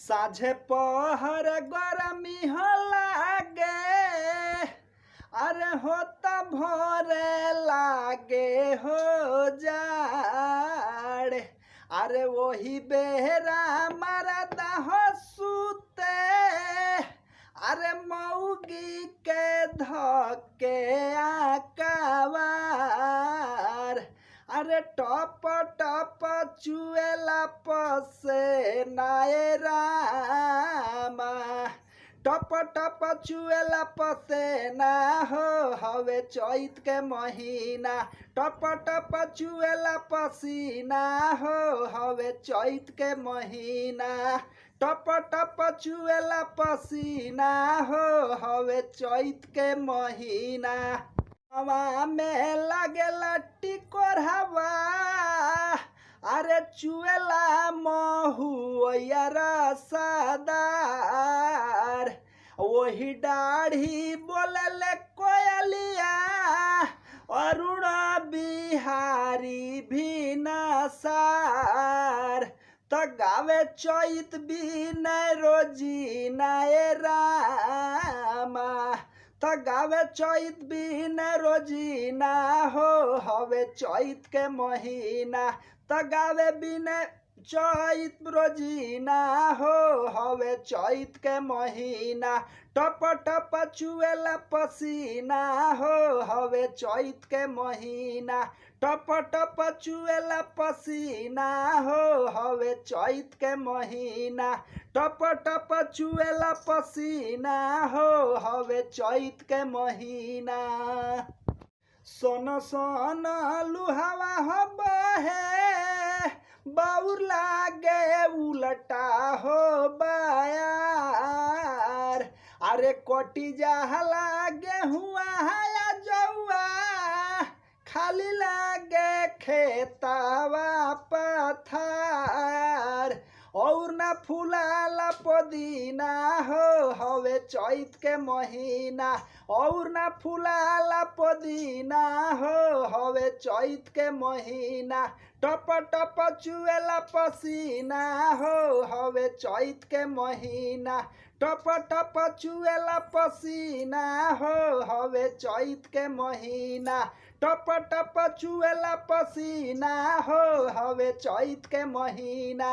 साझे पहर गरमी हो लागे, अरे होता भोरे लागे हो जाड़। अरे वही बेहरा मरदा हो सूते, अरे मऊगी के धके आकावार। अरे टप टप चुएला पसे नाए रामा, टप टप चुएला पसे ना हो हवे चैत के महीना। टप टप चुएला पसीना हो हवे चैत के महीना। टप टप चुएला पसीना हो हवे चैत के महीना। हवा में लागेला टिकोर हवा, अरे चुएला महुआ रसदार। वही दाढ़ी बोलले कोयलिया, अरुण बिहारी भी नसार। त गावे चैत बिनय रोजीना ए रामा, त गावे चैत बिनय रोजीना हो हवे चैत के महीना। त गावे बिनय चैत रोजीना हो हवे चैत के महीना। टप टप चुएला पसीना हो हवे चैत के महीना। टप टप चुएला पसीना हो हवे चैत के महीना। टप टप चुएला पसीना हो हवे चैत के महीना। सोन सोन लुहावा हो बहे, बाउर लागे उलटा हो बायार। अरे कोटी जहला गेहुआ या जौआ, खाली लागे खेतावा पथार। और ना फुलाला पुदीना हो हवे चैत के महीना। और ना फुलाला पुदीना हो हवे चैत के महीना। टप टप चुएला पसीना हो हवे चैत के महीना। टप टप चुएला पसीना हो हवे चैत के महीना। टप टप चुएला पसीना हो हवे चैत के महीना।